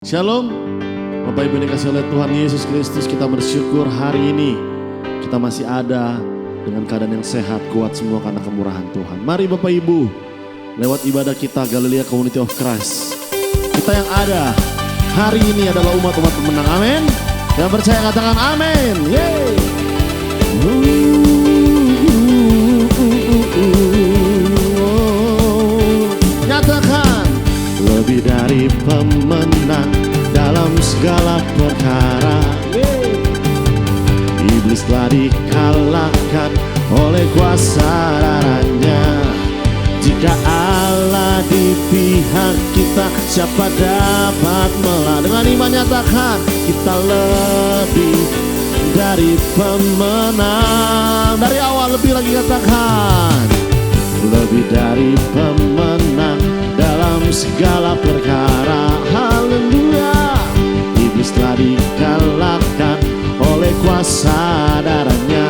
Shalom, Bapak Ibu yang dikasihi oleh Tuhan Yesus Kristus, kita bersyukur hari ini kita masih ada dengan keadaan yang sehat, kuat semua karena kemurahan Tuhan. Mari Bapak Ibu, lewat ibadah kita Galilea Community of Christ, kita yang ada hari ini adalah umat-umat pemenang, amin. Yang percaya katakan amin. Yeay. Nyatakan lebih dari pemenang dalam segala perkara. Iblis telah dikalahkan oleh kuasa darahnya. Jika Allah di pihak kita, siapa dapat melawan? Dengan iman nyatakan kita lebih dari pemenang. Dari awal lebih lagi katakan lebih dari pemenang dalam segala perkara. Haleluya. Iblis telah dikalahkan oleh kuasa darahnya.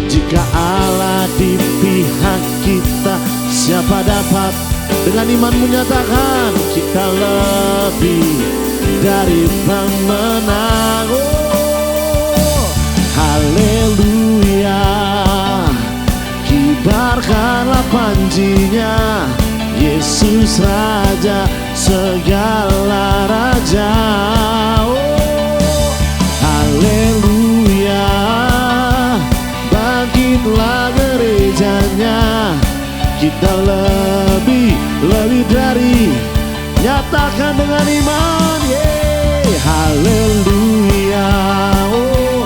Jika Allah di pihak kita, siapa dapat? Dengan iman menyatakan kita lebih dari pemenang. Oh, haleluya. Kibarkanlah panjinya, Yesus Raja segala raja. Oh, haleluya. Bangkitlah gerejanya, kita lebih dari. Nyatakan dengan iman, yeay. Haleluya. Oh,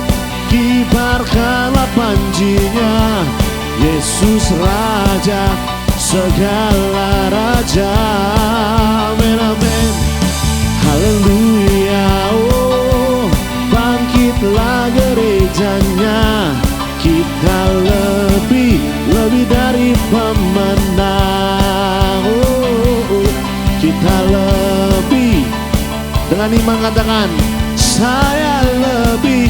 kibarkanlah panjinya, Yesus Raja segala raja. Amin, amin. Haleluya. Oh, bangkitlah gerejanya, kita lebih dari pemenang. Oh, kita lebih. Dengan iman katakan saya lebih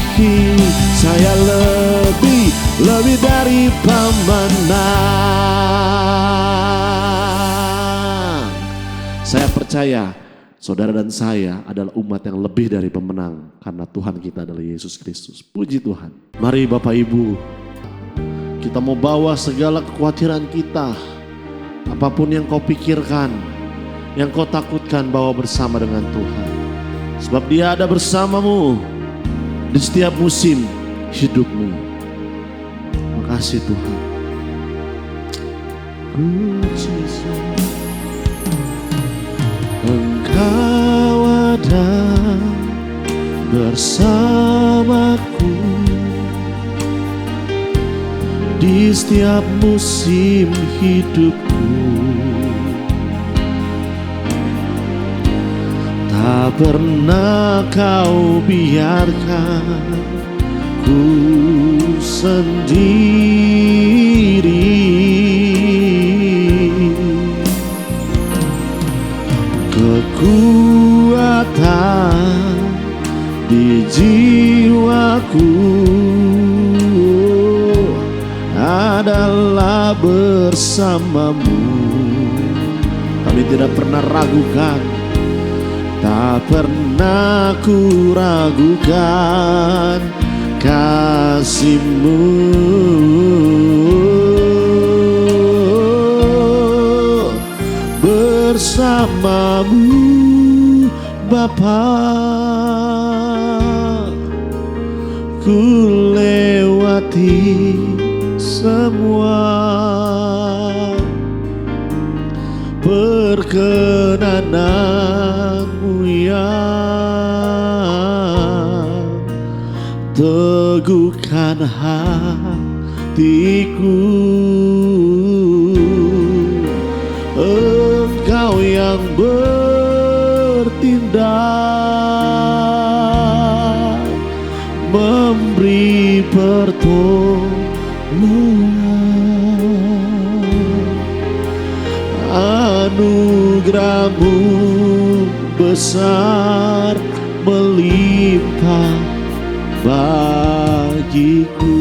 dari pemenang. Saya percaya saudara dan saya adalah umat yang lebih dari pemenang karena Tuhan kita adalah Yesus Kristus. Puji Tuhan. Mari Bapak Ibu, kita mau bawa segala kekhawatiran kita, apapun yang kau pikirkan, yang kau takutkan, bawa bersama dengan Tuhan. Sebab Dia ada bersamamu di setiap musim hidupmu. Makasih Tuhan. Engkau ada bersamaku di setiap musim hidupku. Tak pernah kau biarkan ku sendiri. Kekuatan di jiwaku adalah bersamamu. Kami tidak pernah ragukan, tak pernah ku ragukan kasih-Mu. Bersamamu Bapa, ku lewati semua perkenanan-Mu yang teguhkan hatiku. Engkau yang bertindak, memberi pertolongan. Anugerah-Mu besar melimpah bagiku.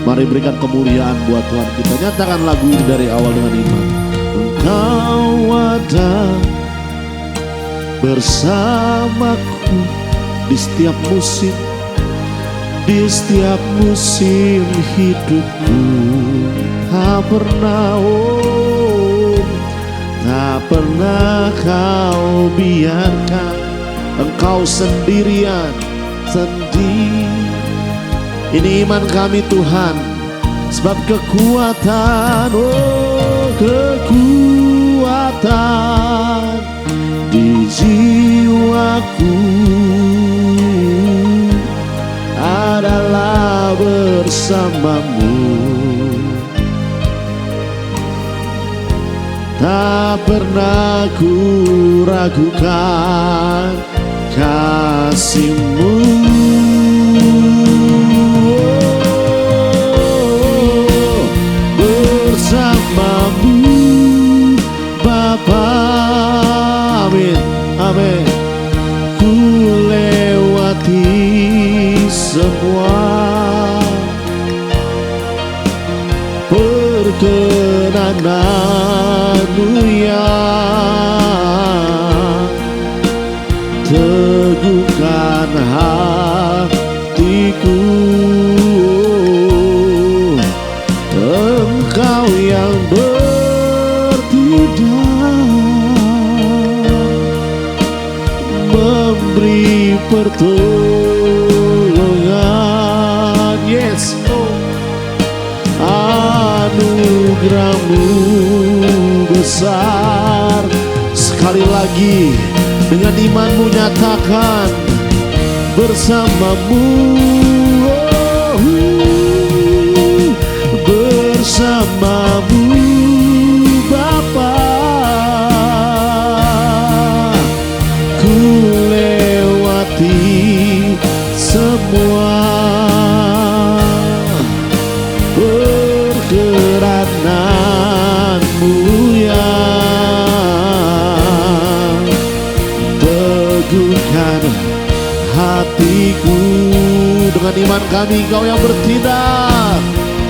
Mari berikan kemuliaan buat Tuhan kita. Nyatakan lagu ini dari awal dengan iman. Engkau ada bersamaku di setiap musim hidupku. Tak pernah kau biarkan engkau sendirian sendiri. Ini iman kami Tuhan, sebab kekuatan di jiwaku adalah bersamamu. Tak pernah ku ragukan kasih-Mu. Bersama-Mu Bapa, amin, amin. Ku lewati semua perkenanan-Mu yang teguhkan hatiku. Engkau yang memberi pertolongan. Yes, anugerah-Mu besar. Sekali lagi dengan imanmu nyatakan, bersama-Mu, bersama-Mu Bapa. Ku lewati semua perkenanan-Mu yang teguhkan hatiku. Dengan iman kami Engkau yang bertindak,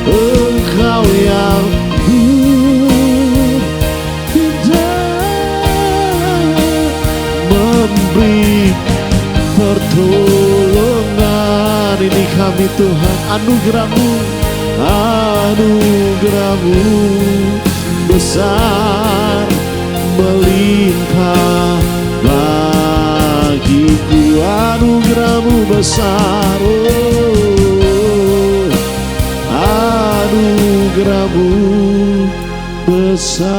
Engkau yang memberi pertolongan. Ini kami Tuhan, anugerah-Mu, anugerah-Mu besar melimpah bagiku. Anugerah-Mu besar, anugerah-Mu besar.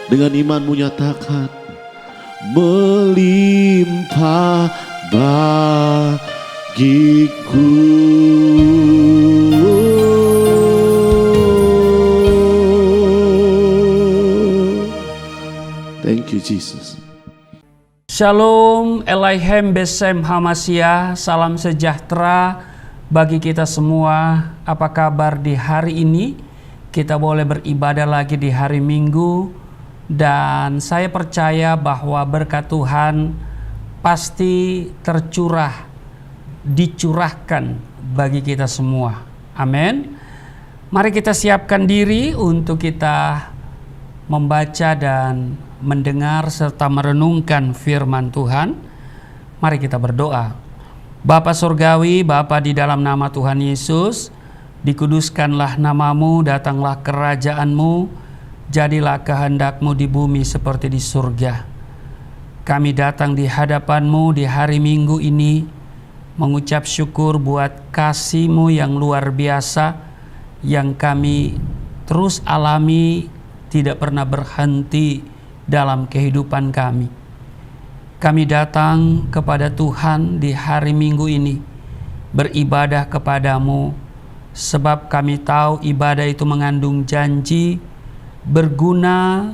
Dengan imanmu nyatakan, melimpah bagiku. Thank you Jesus. Shalom, Elohim Besem Hamasya, salam sejahtera bagi kita semua. Apa kabar di hari ini? Kita boleh beribadah lagi di hari Minggu, dan saya percaya bahwa berkat Tuhan pasti dicurahkan bagi kita semua. Amin. Mari kita siapkan diri untuk kita membaca dan mendengar serta merenungkan firman Tuhan. Mari kita berdoa. Bapa Surgawi, Bapa di dalam nama Tuhan Yesus, dikuduskanlah nama-Mu, datanglah kerajaan-Mu, jadilah kehendak-Mu di bumi seperti di surga. Kami datang di hadapan-Mu di hari Minggu ini, mengucap syukur buat kasih-Mu yang luar biasa, yang kami terus alami, tidak pernah berhenti dalam kehidupan kami. Kami datang kepada Tuhan di hari Minggu ini, beribadah kepada-Mu, sebab kami tahu ibadah itu mengandung janji, berguna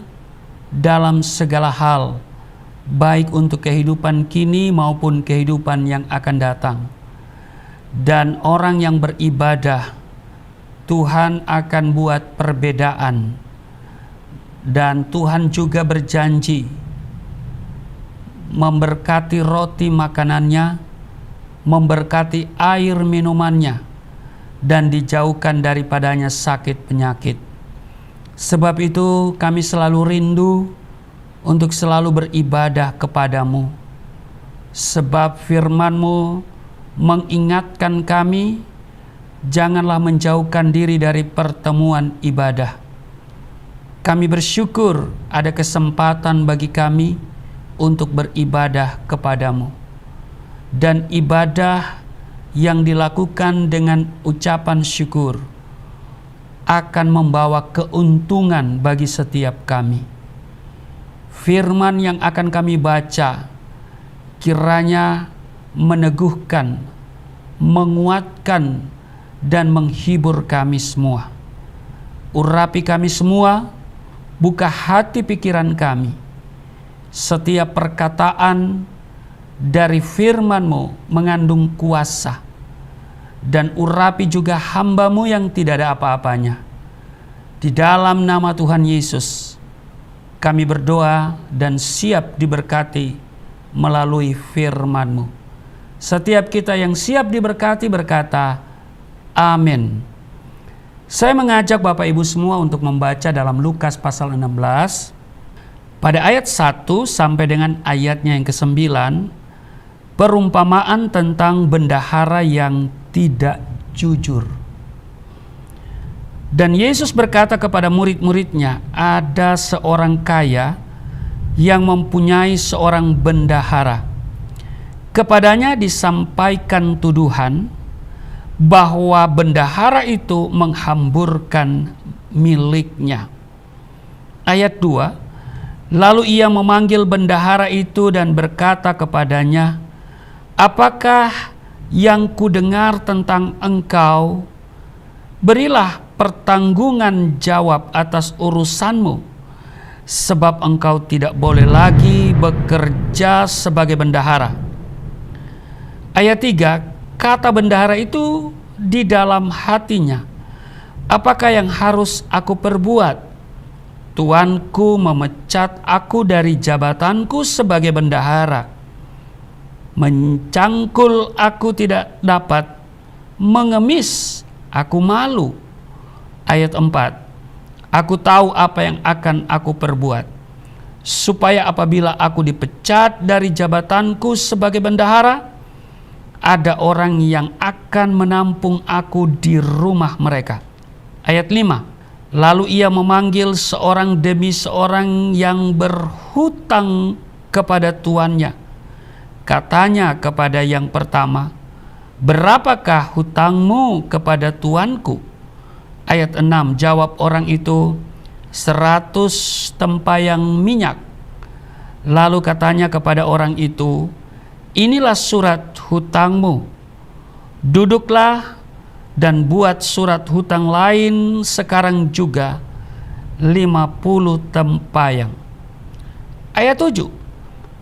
dalam segala hal, baik untuk kehidupan kini maupun kehidupan yang akan datang. Dan orang yang beribadah, Tuhan akan buat perbedaan. Dan Tuhan juga berjanji memberkati roti makanannya, memberkati air minumannya, dan dijauhkan daripadanya sakit penyakit. Sebab itu kami selalu rindu untuk selalu beribadah kepadamu. Sebab firman-Mu mengingatkan kami, janganlah menjauhkan diri dari pertemuan ibadah. Kami bersyukur ada kesempatan bagi kami untuk beribadah kepadamu. Dan ibadah yang dilakukan dengan ucapan syukur akan membawa keuntungan bagi setiap kami. Firman yang akan kami baca kiranya meneguhkan, menguatkan, dan menghibur kami semua. Urapi kami semua, buka hati pikiran kami. Setiap perkataan dari firman-Mu mengandung kuasa. Dan urapi juga hamba-Mu yang tidak ada apa-apanya. Di dalam nama Tuhan Yesus, kami berdoa dan siap diberkati melalui firman-Mu. Setiap kita yang siap diberkati berkata, amin. Saya mengajak Bapak Ibu semua untuk membaca dalam Lukas pasal 16, pada ayat 1 sampai dengan ayatnya yang ke-9, perumpamaan tentang bendahara yang tidak jujur. Dan Yesus berkata kepada murid-muridnya, ada seorang kaya yang mempunyai seorang bendahara. Kepadanya disampaikan tuduhan bahwa bendahara itu menghamburkan miliknya. Ayat 2, lalu ia memanggil bendahara itu dan berkata kepadanya, apakah yang kudengar tentang engkau? Berilah pertanggungan jawab atas urusanmu, sebab engkau tidak boleh lagi bekerja sebagai bendahara. Ayat 3, kata bendahara itu di dalam hatinya, apakah yang harus aku perbuat? Tuanku memecat aku dari jabatanku sebagai bendahara. Mencangkul aku tidak dapat, mengemis aku malu. Ayat 4, aku tahu apa yang akan aku perbuat, supaya apabila aku dipecat dari jabatanku sebagai bendahara, ada orang yang akan menampung aku di rumah mereka. Ayat 5, lalu ia memanggil seorang demi seorang yang berhutang kepada tuannya. Katanya kepada yang pertama, berapakah hutangmu kepada tuanku? Ayat 6, jawab orang itu, 100 tempayan minyak. Lalu katanya kepada orang itu, inilah surat hutangmu. Duduklah dan buat surat hutang lain sekarang juga, 50 tempayan. Ayat 7,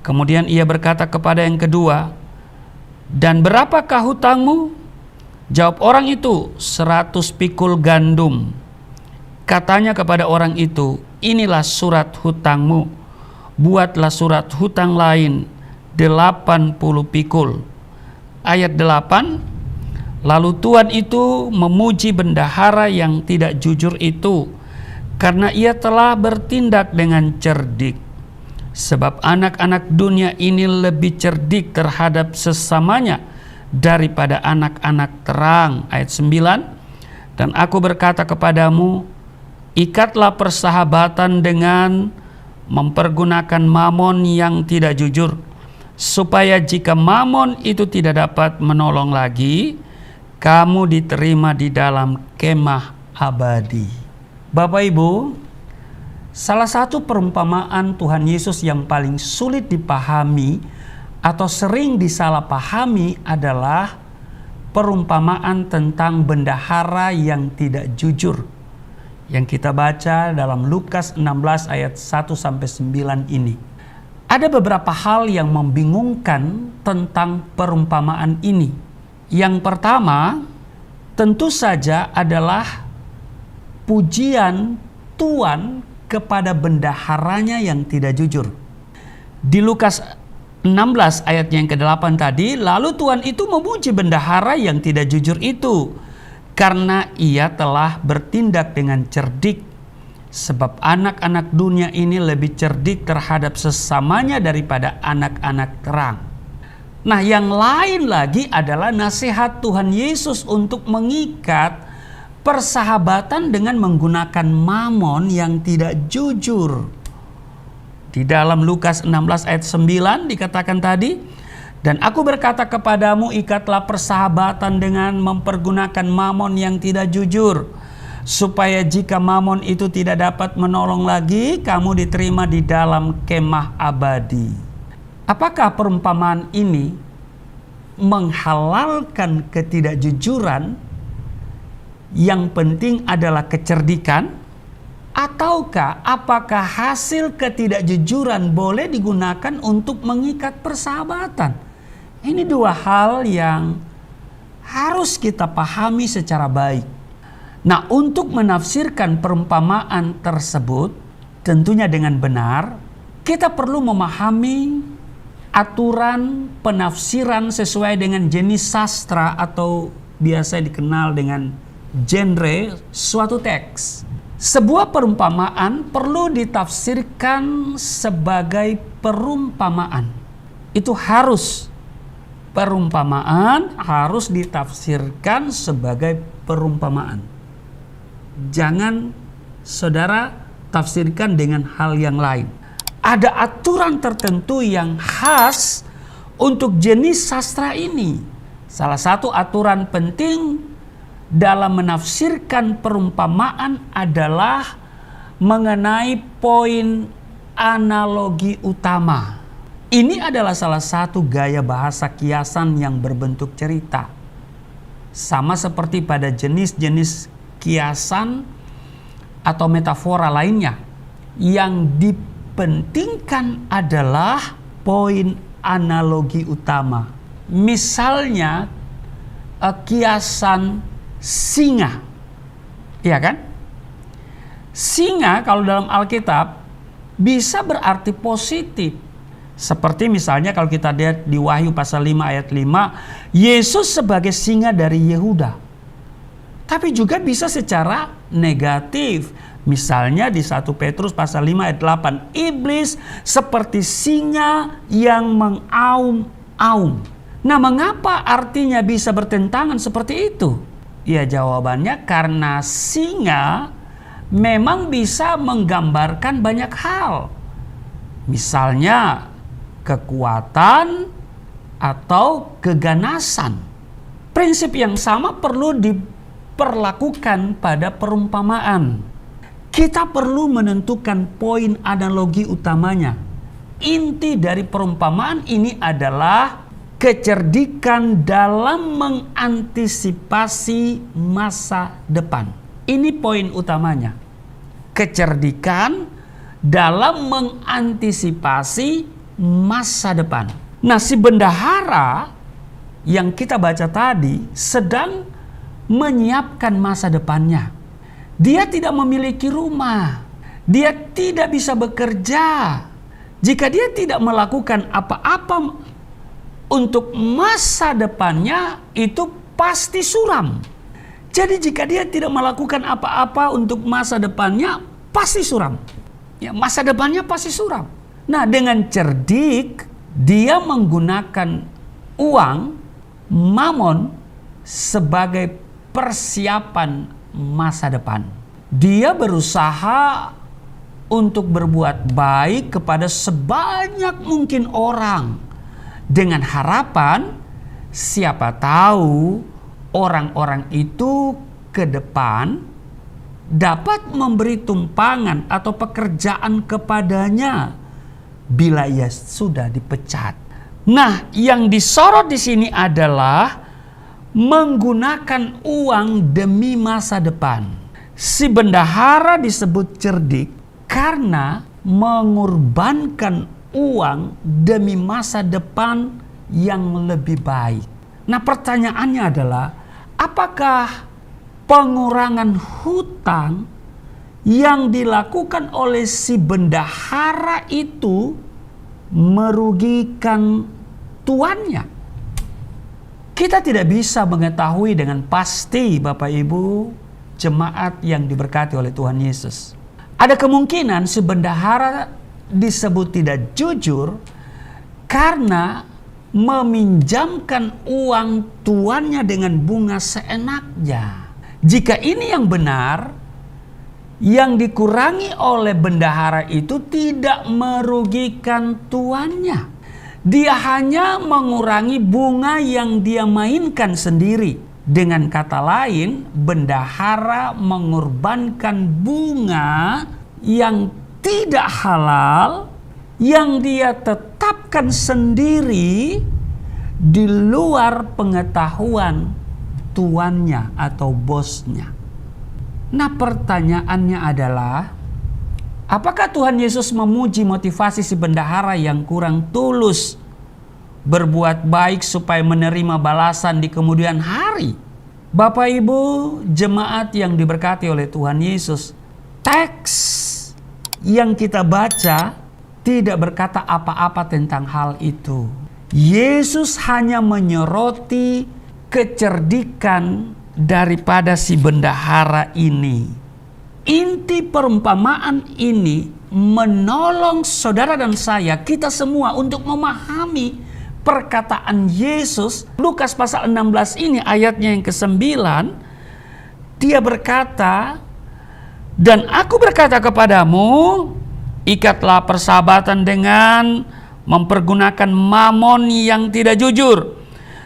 kemudian ia berkata kepada yang kedua, dan berapakah hutangmu? Jawab orang itu, 100 pikul gandum. Katanya kepada orang itu, inilah surat hutangmu. Buatlah surat hutang lain, 80 pikul. Ayat 8, lalu tuan itu memuji bendahara yang tidak jujur itu, karena ia telah bertindak dengan cerdik. Sebab anak-anak dunia ini lebih cerdik terhadap sesamanya daripada anak-anak terang. Ayat 9, dan aku berkata kepadamu, ikatlah persahabatan dengan mempergunakan mamon yang tidak jujur, supaya jika mamon itu tidak dapat menolong lagi, kamu diterima di dalam kemah abadi. Bapak Ibu, salah satu perumpamaan Tuhan Yesus yang paling sulit dipahami atau sering disalahpahami adalah perumpamaan tentang bendahara yang tidak jujur, yang kita baca dalam Lukas 16 ayat 1-9 ini. Ada beberapa hal yang membingungkan tentang perumpamaan ini. Yang pertama, tentu saja adalah pujian Tuhan kepada bendaharanya yang tidak jujur. Di Lukas 16 ayat yang ke-8 tadi, lalu Tuhan itu memuji bendahara yang tidak jujur itu, karena ia telah bertindak dengan cerdik. Sebab anak-anak dunia ini lebih cerdik terhadap sesamanya daripada anak-anak terang. Nah, yang lain lagi adalah nasihat Tuhan Yesus untuk mengikat persahabatan dengan menggunakan mamon yang tidak jujur. Di dalam Lukas 16 ayat 9 dikatakan tadi, dan aku berkata kepadamu, ikatlah persahabatan dengan mempergunakan mamon yang tidak jujur, supaya jika mamon itu tidak dapat menolong lagi, kamu diterima di dalam kemah abadi. Apakah perumpamaan ini menghalalkan ketidakjujuran? Yang penting adalah kecerdikan? Ataukah apakah hasil ketidakjujuran boleh digunakan untuk mengikat persahabatan? Ini dua hal yang harus kita pahami secara baik. Nah, untuk menafsirkan perumpamaan tersebut tentunya dengan benar, kita perlu memahami aturan penafsiran sesuai dengan jenis sastra atau biasa dikenal dengan genre suatu teks. Sebuah perumpamaan perlu ditafsirkan sebagai perumpamaan. Itu harus. Perumpamaan harus ditafsirkan sebagai perumpamaan. Jangan saudara tafsirkan dengan hal yang lain. Ada aturan tertentu yang khas untuk jenis sastra ini. Salah satu aturan penting dalam menafsirkan perumpamaan adalah mengenai poin analogi utama. Ini adalah salah satu gaya bahasa kiasan yang berbentuk cerita. Sama seperti pada jenis-jenis kiasan atau metafora lainnya. Yang dipentingkan adalah poin analogi utama. Misalnya kiasan singa. Iya kan? Singa kalau dalam Alkitab bisa berarti positif. Seperti misalnya kalau kita lihat di Wahyu pasal 5 ayat 5, Yesus sebagai singa dari Yehuda. Tapi juga bisa secara negatif. Misalnya di 1 Petrus pasal 5 ayat 8, iblis seperti singa yang mengaum-aum. Nah, mengapa artinya bisa bertentangan seperti itu? Ya, jawabannya karena singa memang bisa menggambarkan banyak hal. Misalnya kekuatan atau keganasan. Prinsip yang sama perlu diperlakukan pada perumpamaan. Kita perlu menentukan poin analogi utamanya. Inti dari perumpamaan ini adalah kecerdikan dalam mengantisipasi masa depan. Ini poin utamanya. Kecerdikan dalam mengantisipasi masa depan. Nah, si bendahara yang kita baca tadi sedang menyiapkan masa depannya. Dia tidak memiliki rumah. Dia tidak bisa bekerja. Jika dia tidak melakukan apa-apa untuk masa depannya, itu pasti suram. Jadi jika dia tidak melakukan apa-apa untuk masa depannya, pasti suram. Ya, masa depannya pasti suram. Nah, dengan cerdik, dia menggunakan uang, mamon, sebagai persiapan masa depan. Dia berusaha untuk berbuat baik kepada sebanyak mungkin orang. Dengan harapan, siapa tahu orang-orang itu ke depan dapat memberi tumpangan atau pekerjaan kepadanya bila ia sudah dipecat. Nah, yang disorot di sini adalah menggunakan uang demi masa depan. Si bendahara disebut cerdik karena mengorbankan uang demi masa depan yang lebih baik. Nah, pertanyaannya adalah, apakah pengurangan hutang yang dilakukan oleh si bendahara itu merugikan tuannya? Kita tidak bisa mengetahui dengan pasti, Bapak Ibu, jemaat yang diberkati oleh Tuhan Yesus. Ada kemungkinan si bendahara disebut tidak jujur karena meminjamkan uang tuannya dengan bunga seenaknya. Jika ini yang benar, yang dikurangi oleh bendahara itu tidak merugikan tuannya. Dia hanya mengurangi bunga yang dia mainkan sendiri. Dengan kata lain, bendahara mengorbankan bunga yang tidak halal yang dia tetapkan sendiri di luar pengetahuan tuannya atau bosnya. Nah, pertanyaannya adalah, apakah Tuhan Yesus memuji motivasi si bendahara yang kurang tulus berbuat baik supaya menerima balasan di kemudian hari? Bapak Ibu jemaat yang diberkati oleh Tuhan Yesus, teks yang kita baca tidak berkata apa-apa tentang hal itu. Yesus hanya menyoroti kecerdikan daripada si bendahara ini. Inti perumpamaan ini menolong saudara dan saya, kita semua untuk memahami perkataan Yesus. Lukas pasal 16 ini ayatnya yang ke-9, dia berkata, "Dan aku berkata kepadamu, ikatlah persahabatan dengan mempergunakan mamon yang tidak jujur,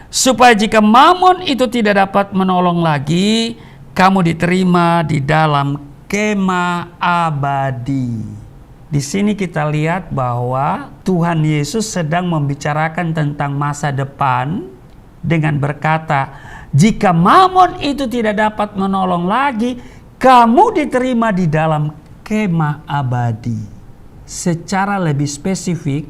supaya jika mamon itu tidak dapat menolong lagi, kamu diterima di dalam kemah abadi." Di sini kita lihat bahwa Tuhan Yesus sedang membicarakan tentang masa depan dengan berkata, jika mamon itu tidak dapat menolong lagi, kamu diterima di dalam kemah abadi. Secara lebih spesifik,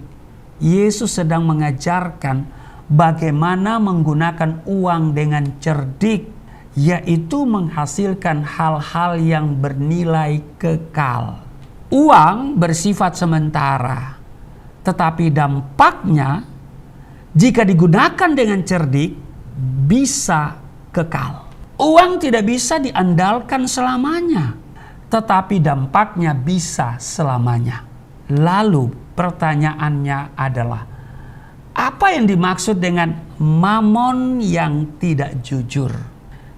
Yesus sedang mengajarkan bagaimana menggunakan uang dengan cerdik, yaitu menghasilkan hal-hal yang bernilai kekal. Uang bersifat sementara, tetapi dampaknya jika digunakan dengan cerdik bisa kekal. Uang tidak bisa diandalkan selamanya, tetapi dampaknya bisa selamanya. Lalu pertanyaannya adalah, apa yang dimaksud dengan mamon yang tidak jujur?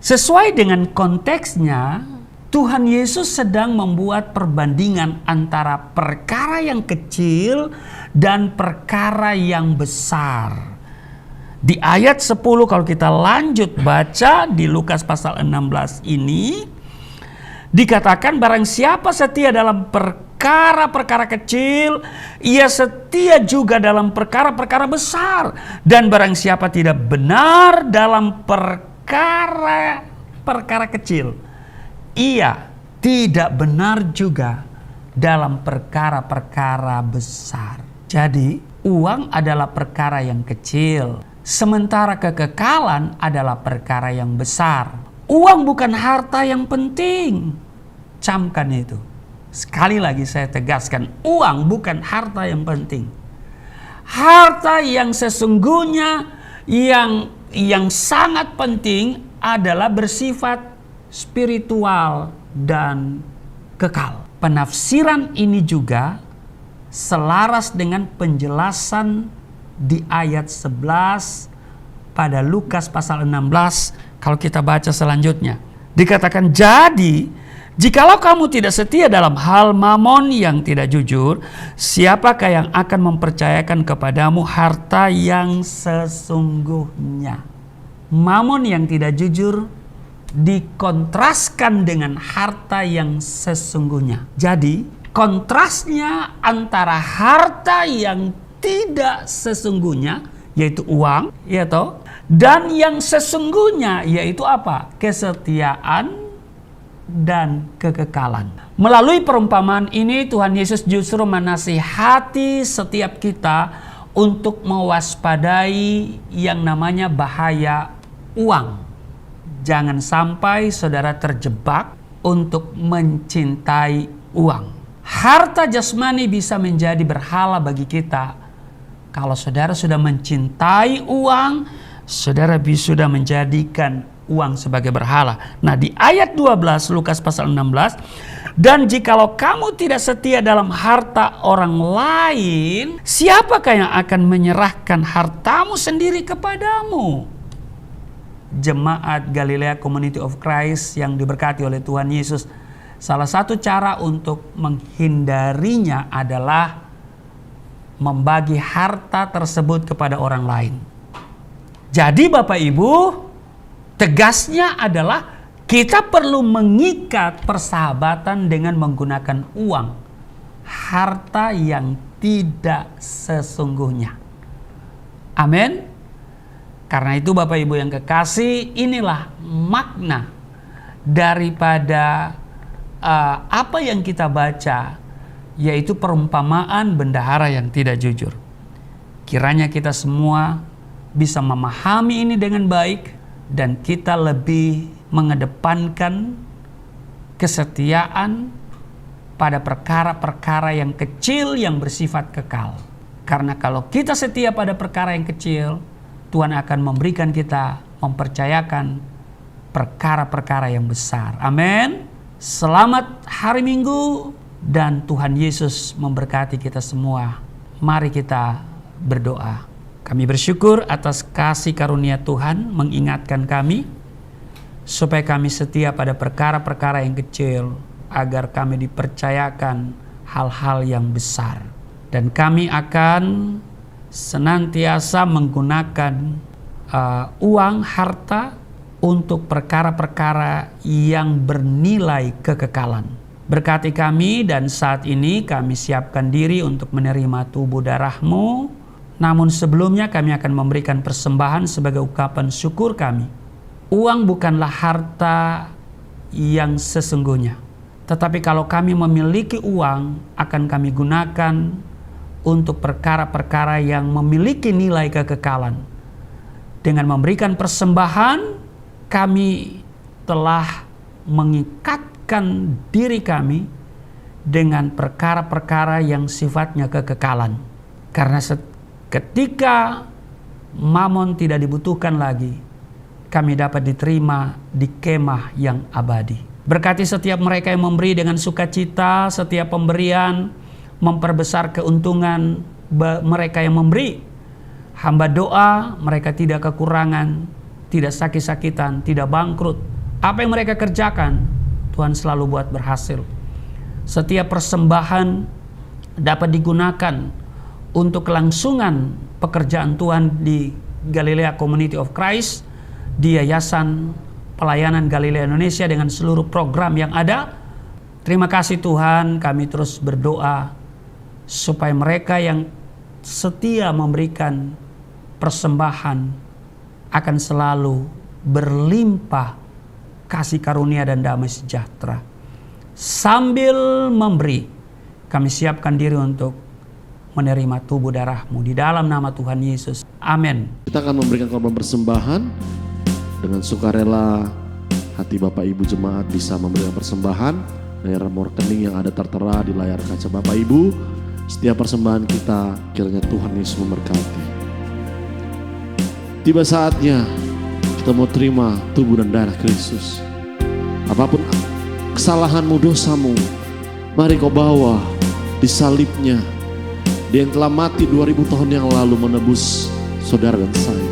Sesuai dengan konteksnya, Tuhan Yesus sedang membuat perbandingan antara perkara yang kecil dan perkara yang besar. Di ayat 10 kalau kita lanjut baca di Lukas pasal 16 ini, dikatakan barang siapa setia dalam perkara-perkara kecil, ia setia juga dalam perkara-perkara besar. Dan barang siapa tidak benar dalam perkara kecil, ia tidak benar juga dalam perkara-perkara besar. Jadi, uang adalah perkara yang kecil, sementara kekekalan adalah perkara yang besar. Uang bukan harta yang penting. Camkan itu. Sekali lagi saya tegaskan, uang bukan harta yang penting. Harta yang sesungguhnya yang sangat penting adalah bersifat spiritual dan kekal. Penafsiran ini juga selaras dengan penjelasan di ayat 11 pada Lukas pasal 16. Kalau kita baca selanjutnya, dikatakan, jadi jikalau kamu tidak setia dalam hal mamon yang tidak jujur, siapakah yang akan mempercayakan kepadamu harta yang sesungguhnya? Mamon yang tidak jujur dikontraskan dengan harta yang sesungguhnya. Jadi kontrasnya antara harta yang tidak sesungguhnya, yaitu uang, ya toh, dan yang sesungguhnya, yaitu apa? Kesetiaan dan kekekalan. Melalui perumpamaan ini Tuhan Yesus justru menasihati setiap kita untuk mewaspadai yang namanya bahaya uang. Jangan sampai saudara terjebak untuk mencintai uang. Harta jasmani bisa menjadi berhala bagi kita. Kalau saudara sudah mencintai uang, saudara sudah menjadikan uang sebagai berhala. Nah, di ayat 12 Lukas pasal 16, Dan jikalau kamu tidak setia dalam harta orang lain, siapakah yang akan menyerahkan hartamu sendiri kepadamu? Jemaat Galilea Community of Christ yang diberkati oleh Tuhan Yesus, salah satu cara untuk menghindarinya adalah membagi harta tersebut kepada orang lain. Jadi Bapak Ibu, tegasnya adalah kita perlu mengikat persahabatan dengan menggunakan uang, harta yang tidak sesungguhnya. Amin. Karena itu Bapak Ibu yang kekasih, inilah makna daripada apa yang kita baca, yaitu perumpamaan bendahara yang tidak jujur. Kiranya kita semua bisa memahami ini dengan baik dan kita lebih mengedepankan kesetiaan pada perkara-perkara yang kecil yang bersifat kekal. Karena kalau kita setia pada perkara yang kecil, Tuhan akan memberikan kita mempercayakan perkara-perkara yang besar. Amin. Selamat hari Minggu dan Tuhan Yesus memberkati kita semua. Mari kita berdoa. Kami bersyukur atas kasih karunia Tuhan mengingatkan kami supaya kami setia pada perkara-perkara yang kecil agar kami dipercayakan hal-hal yang besar. Dan kami akan senantiasa menggunakan uang, harta untuk perkara-perkara yang bernilai kekekalan. Berkati kami dan saat ini kami siapkan diri untuk menerima tubuh darah-Mu. Namun sebelumnya kami akan memberikan persembahan sebagai ungkapan syukur kami. Uang bukanlah harta yang sesungguhnya. Tetapi kalau kami memiliki uang, akan kami gunakan untuk perkara-perkara yang memiliki nilai kekekalan. Dengan memberikan persembahan, kami telah mengikatkan diri kami dengan perkara-perkara yang sifatnya kekekalan. Karena ketika mamon tidak dibutuhkan lagi, kami dapat diterima di kemah yang abadi. Berkati setiap mereka yang memberi dengan sukacita, setiap pemberian memperbesar keuntungan mereka yang memberi. Hamba doa mereka tidak kekurangan, tidak sakit-sakitan, tidak bangkrut. Apa yang mereka kerjakan, Tuhan selalu buat berhasil. Setiap persembahan dapat digunakan untuk kelangsungan pekerjaan Tuhan di Galilea Community of Christ, di Yayasan Pelayanan Galilea Indonesia dengan seluruh program yang ada. Terima kasih Tuhan, kami terus berdoa supaya mereka yang setia memberikan persembahan akan selalu berlimpah kasih karunia dan damai sejahtera. Sambil memberi, kami siapkan diri untuk menerima tubuh darah-Mu di dalam nama Tuhan Yesus. Amin. Kita akan memberikan korban persembahan dengan sukarela. Hati Bapak Ibu jemaat bisa memberikan persembahan dari nomor rekening yang ada tertera di layar kaca Bapak Ibu. Setiap persembahan kita, kiranya Tuhan Yesus memberkati. Tiba saatnya kita mau terima tubuh dan darah Kristus. Apapun kesalahanmu, dosamu, mari kau bawa di salibnya. Dia yang telah mati 2000 tahun yang lalu menebus saudara dan saya.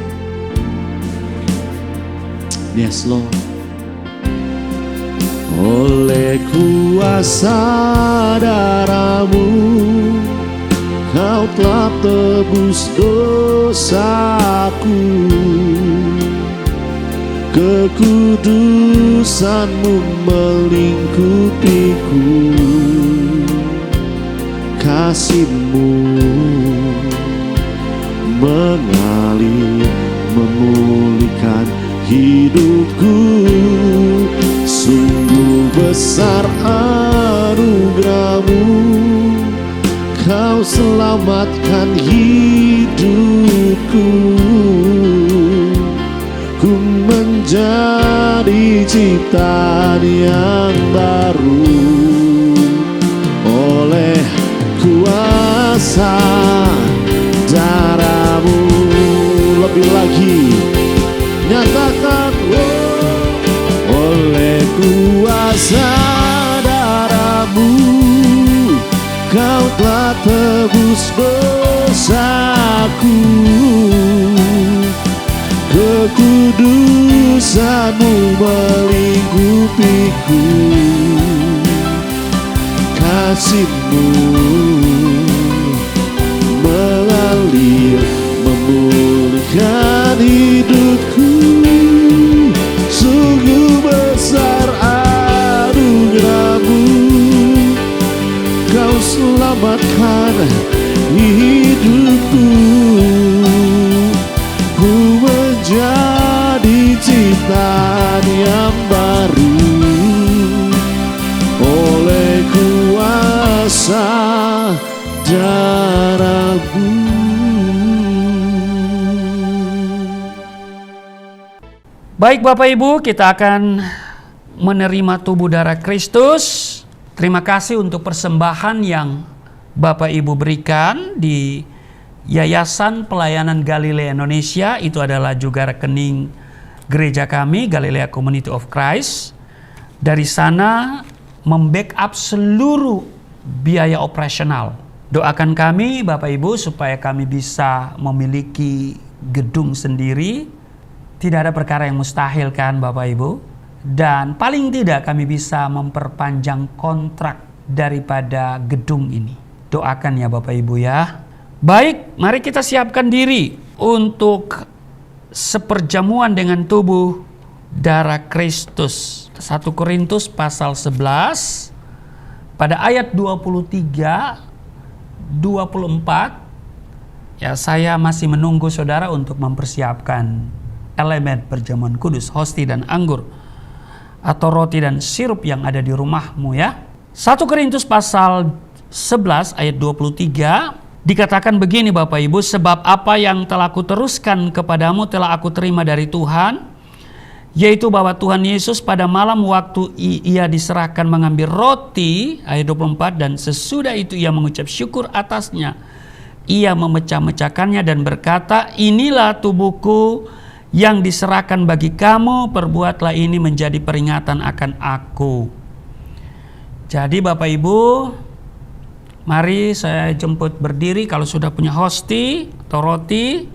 Yes Lord. Oleh kuasa darah-Mu, Kau telah tebus dosaku. Kekudusan-Mu melingkupiku. Kasih-Mu mengalir memulihkan hidupku. Sungguh besar anugerah-Mu, Kau selamatkan hidupku. Ku menjadi ciptaan yang baru oleh kuasa darah-Mu. Lebih lagi nyatakan, oleh kuasa darah tebus dosaku, kekudusan-Mu melingkupiku, kasih-Mu mengalir memulihkan hidupku. Sungguh besar anugerah-Mu, Kau selamatkan hidupku. Ku menjadi ciptaan yang baru oleh kuasa darah-Mu. Baik Bapak Ibu, kita akan menerima tubuh darah Kristus. Terima kasih untuk persembahan yang Bapak Ibu berikan di Yayasan Pelayanan Galilea Indonesia. Itu adalah juga rekening gereja kami, Galilea Community of Christ. Dari sana membackup seluruh biaya operasional. Doakan kami Bapak Ibu supaya kami bisa memiliki gedung sendiri. Tidak ada perkara yang mustahil kan Bapak Ibu. Dan paling tidak kami bisa memperpanjang kontrak daripada gedung ini. Doakan ya Bapak Ibu ya. Baik, mari kita siapkan diri untuk seperjamuan dengan tubuh darah Kristus. 1 Korintus pasal 11 pada ayat 23, 24. Ya, saya masih menunggu saudara untuk mempersiapkan elemen perjamuan kudus, hosti dan anggur, atau roti dan sirup yang ada di rumahmu ya. 1 Korintus pasal 11 ayat 23 dikatakan begini Bapak Ibu, sebab apa yang telah kuteruskan kepadamu telah aku terima dari Tuhan, yaitu bahwa Tuhan Yesus pada malam waktu ia diserahkan mengambil roti, ayat 24, dan sesudah itu ia mengucap syukur atasnya, ia memecah-mecahkannya dan berkata, inilah tubuhku yang diserahkan bagi kamu, perbuatlah ini menjadi peringatan akan aku. Jadi Bapak Ibu, mari saya jemput berdiri. Kalau sudah punya hosti atau roti,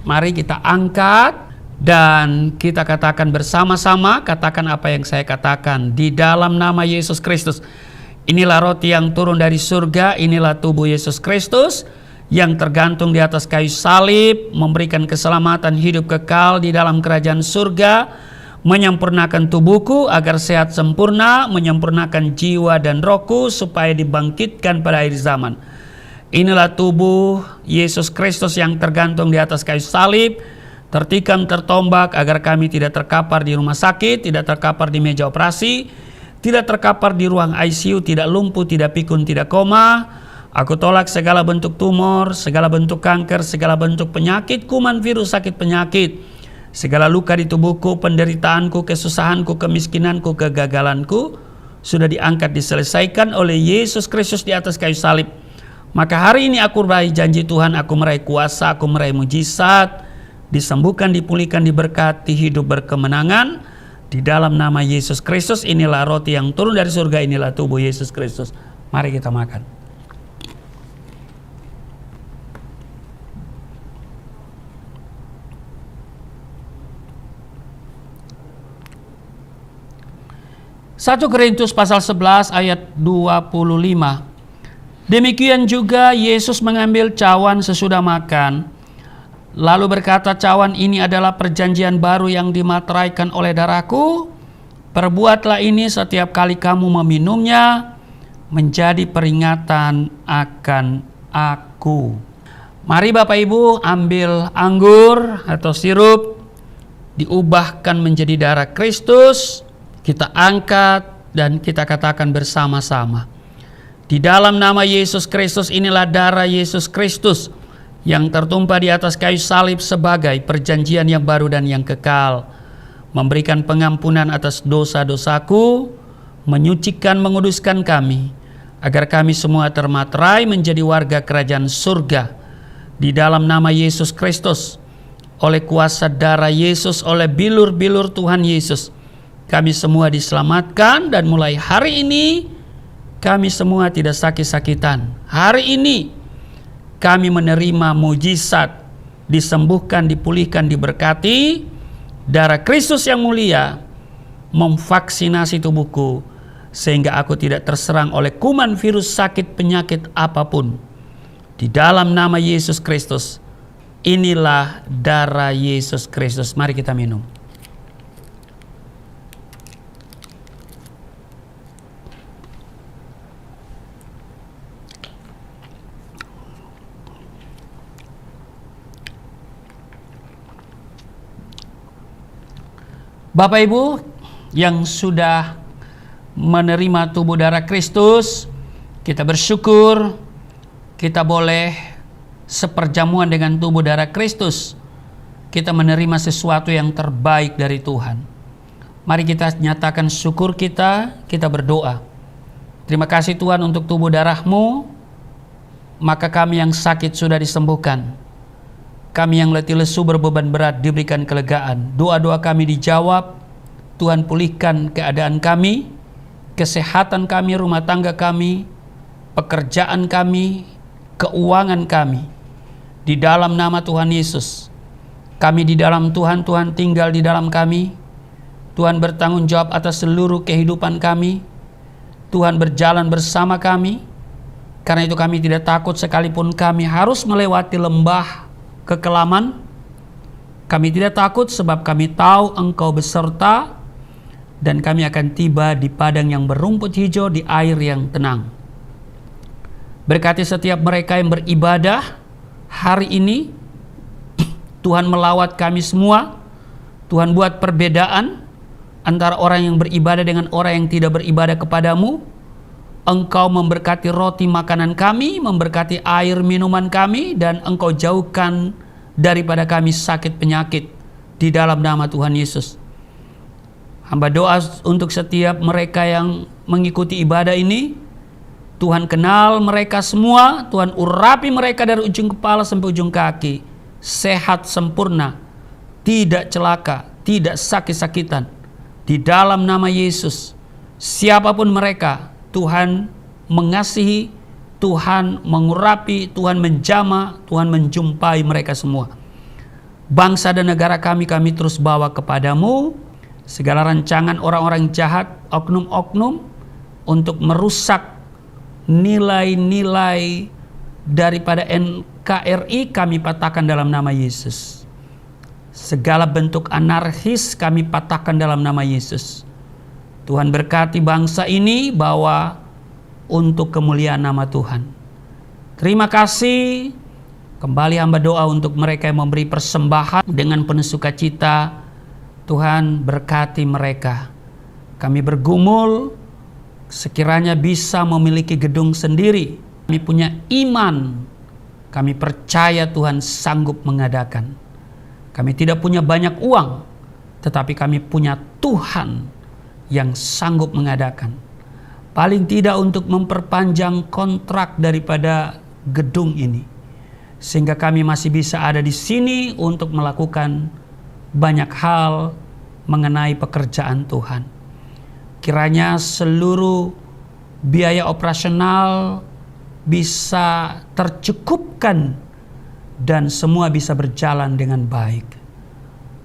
mari kita angkat dan kita katakan bersama-sama. Katakan apa yang saya katakan. Di dalam nama Yesus Kristus, inilah roti yang turun dari surga, inilah tubuh Yesus Kristus yang tergantung di atas kayu salib, memberikan keselamatan hidup kekal di dalam kerajaan surga, menyempurnakan tubuhku agar sehat sempurna, menyempurnakan jiwa dan rohku supaya dibangkitkan pada akhir zaman. Inilah tubuh Yesus Kristus yang tergantung di atas kayu salib, tertikam tertombak agar kami tidak terkapar di rumah sakit, tidak terkapar di meja operasi, tidak terkapar di ruang ICU, tidak lumpuh, tidak pikun, tidak koma. Aku tolak segala bentuk tumor, segala bentuk kanker, segala bentuk penyakit, kuman, virus, sakit penyakit, segala luka di tubuhku, penderitaanku, kesusahanku, kemiskinanku, kegagalanku sudah diangkat, diselesaikan oleh Yesus Kristus di atas kayu salib. Maka hari ini aku meraih janji Tuhan, aku meraih kuasa, aku meraih mujizat, disembuhkan, dipulihkan, diberkati, hidup berkemenangan di dalam nama Yesus Kristus. Inilah roti yang turun dari surga, inilah tubuh Yesus Kristus. Mari kita makan. Satu Korintus pasal 11 ayat 25. Demikian juga Yesus mengambil cawan sesudah makan, lalu berkata, cawan ini adalah perjanjian baru yang dimateraikan oleh darahku. Perbuatlah ini setiap kali kamu meminumnya, menjadi peringatan akan aku. Mari Bapak Ibu ambil anggur atau sirup, diubahkan menjadi darah Kristus. Kita angkat dan kita katakan bersama-sama. Di dalam nama Yesus Kristus, inilah darah Yesus Kristus yang tertumpah di atas kayu salib sebagai perjanjian yang baru dan yang kekal, memberikan pengampunan atas dosa-dosaku, menyucikan, menguduskan kami, agar kami semua termaterai menjadi warga kerajaan surga. Di dalam nama Yesus Kristus, oleh kuasa darah Yesus, oleh bilur-bilur Tuhan Yesus, kami semua diselamatkan, dan mulai hari ini kami semua tidak sakit-sakitan. Hari ini kami menerima mujizat, disembuhkan, dipulihkan, diberkati. Darah Kristus yang mulia memvaksinasi tubuhku sehingga aku tidak terserang oleh kuman, virus, sakit, penyakit apapun. Di dalam nama Yesus Kristus, inilah darah Yesus Kristus. Mari kita minum. Bapak Ibu yang sudah menerima tubuh darah Kristus, kita bersyukur kita boleh seperjamuan dengan tubuh darah Kristus. Kita menerima sesuatu yang terbaik dari Tuhan. Mari kita nyatakan syukur kita berdoa. Terima kasih Tuhan untuk tubuh darah-Mu, maka kami yang sakit sudah disembuhkan. Kami yang letih lesu berbeban berat diberikan kelegaan. Doa-doa kami dijawab. Tuhan pulihkan keadaan kami, kesehatan kami, rumah tangga kami, pekerjaan kami, keuangan kami. Di dalam nama Tuhan Yesus. Kami di dalam Tuhan, Tuhan tinggal di dalam kami. Tuhan bertanggung jawab atas seluruh kehidupan kami. Tuhan berjalan bersama kami. Karena itu kami tidak takut sekalipun kami harus melewati lembah kekelaman. Kami tidak takut sebab kami tahu Engkau beserta, dan kami akan tiba di padang yang berumput hijau, di air yang tenang. Berkati setiap mereka yang beribadah hari ini. Tuhan melawat kami semua. Tuhan buat perbedaan antara orang yang beribadah dengan orang yang tidak beribadah kepadamu. Engkau memberkati roti makanan kami, memberkati air minuman kami, dan Engkau jauhkan daripada kami sakit penyakit di dalam nama Tuhan Yesus. Hamba doa untuk setiap mereka yang mengikuti ibadah ini. Tuhan kenal mereka semua, Tuhan urapi mereka dari ujung kepala sampai ujung kaki, sehat sempurna, tidak celaka, tidak sakit-sakitan. Di dalam nama Yesus, siapapun mereka, Tuhan mengasihi, Tuhan mengurapi, Tuhan menjamah, Tuhan menjumpai mereka semua. Bangsa dan negara kami terus bawa kepadamu. Segala rancangan orang-orang jahat, oknum-oknum untuk merusak nilai-nilai daripada NKRI kami patahkan dalam nama Yesus. Segala bentuk anarkis kami patahkan dalam nama Yesus. Tuhan berkati bangsa ini bahwa untuk kemuliaan nama Tuhan. Terima kasih. Kembali hamba doa untuk mereka yang memberi persembahan dengan penuh sukacita. Tuhan berkati mereka. Kami bergumul sekiranya bisa memiliki gedung sendiri. Kami punya iman. Kami percaya Tuhan sanggup mengadakan. Kami tidak punya banyak uang, tetapi kami punya Tuhan yang sanggup mengadakan. Paling tidak untuk memperpanjang kontrak daripada gedung ini, sehingga kami masih bisa ada di sini untuk melakukan banyak hal mengenai pekerjaan Tuhan. Kiranya seluruh biaya operasional bisa tercukupkan dan semua bisa berjalan dengan baik.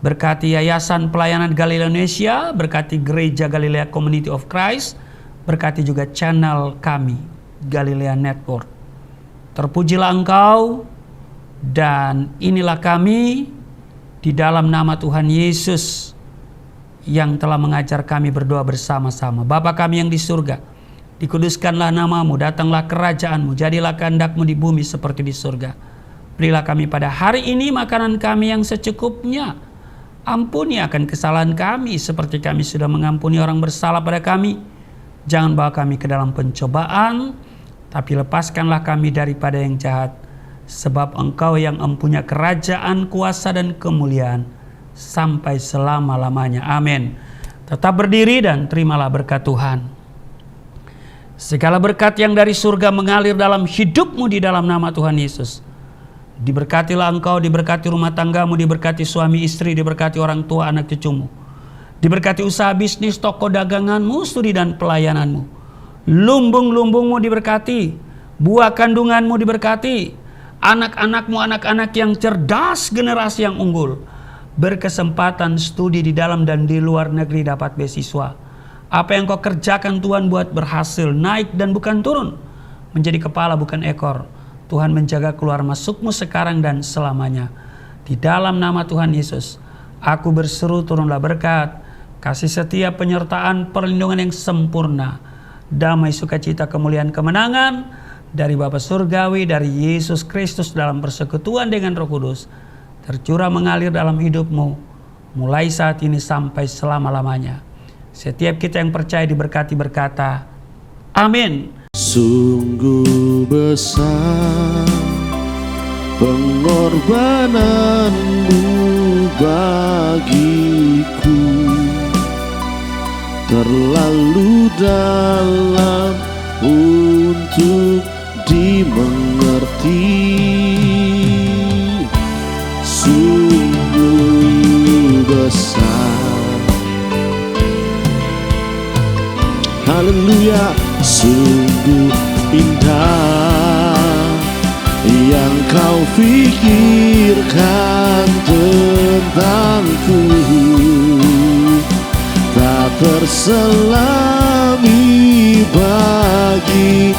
Berkati Yayasan Pelayanan Galilea Indonesia, berkati Gereja Galilea Community of Christ, berkati juga channel kami, Galilea Network. Terpujilah Engkau, dan inilah kami di dalam nama Tuhan Yesus yang telah mengajar kami berdoa bersama-sama. Bapa kami yang di surga, dikuduskanlah namamu, datanglah kerajaanmu, jadilah kehendak-mu di bumi seperti di surga. Berilah kami pada hari ini makanan kami yang secukupnya. Ampuni akan kesalahan kami seperti kami sudah mengampuni orang bersalah pada kami. Jangan bawa kami ke dalam pencobaan, tapi lepaskanlah kami daripada yang jahat. Sebab Engkau yang mempunyai kerajaan, kuasa, dan kemuliaan sampai selama-lamanya. Amin. Tetap berdiri dan terimalah berkat Tuhan. Segala berkat yang dari surga mengalir dalam hidupmu di dalam nama Tuhan Yesus. Diberkatilah engkau, diberkati rumah tanggamu, diberkati suami istri, diberkati orang tua anak cucumu. Diberkati usaha bisnis, toko daganganmu, studi dan pelayananmu. lumbung-lumbungmu diberkati, buah kandunganmu diberkati, anak-anakmu anak-anak yang cerdas, generasi yang unggul, berkesempatan studi di dalam dan di luar negeri, dapat beasiswa. Apa yang kau kerjakan Tuhan buat berhasil, naik dan bukan turun, menjadi kepala bukan ekor. Tuhan menjaga keluar masukmu sekarang dan selamanya. Di dalam nama Tuhan Yesus, aku berseru turunlah berkat, kasih setia, penyertaan, perlindungan yang sempurna, damai, sukacita, kemuliaan, kemenangan dari Bapa Surgawi, dari Yesus Kristus dalam persekutuan dengan Roh Kudus, tercurah mengalir dalam hidupmu, mulai saat ini sampai selama-lamanya. Setiap kita yang percaya diberkati berkata, amin. Sungguh besar pengorbananmu bagiku, terlalu dalam untuk dimengerti. Sungguh besar, haleluya, sungguh indah yang kau pikirkan tentangku, tak terselami bagiku.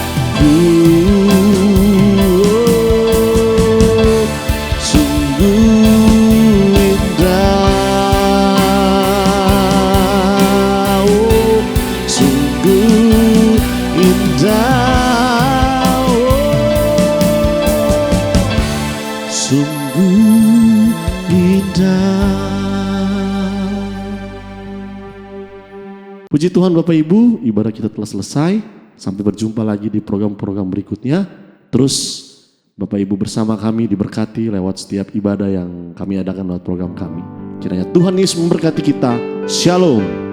Sungguh indah, sungguh indah, sungguh indah. Puji Tuhan Bapak Ibu, ibadah kita telah selesai. Sampai berjumpa lagi di program-program berikutnya. Terus Bapak Ibu bersama kami diberkati lewat setiap ibadah yang kami adakan lewat program kami. Kiranya Tuhan Yesus memberkati kita. Shalom.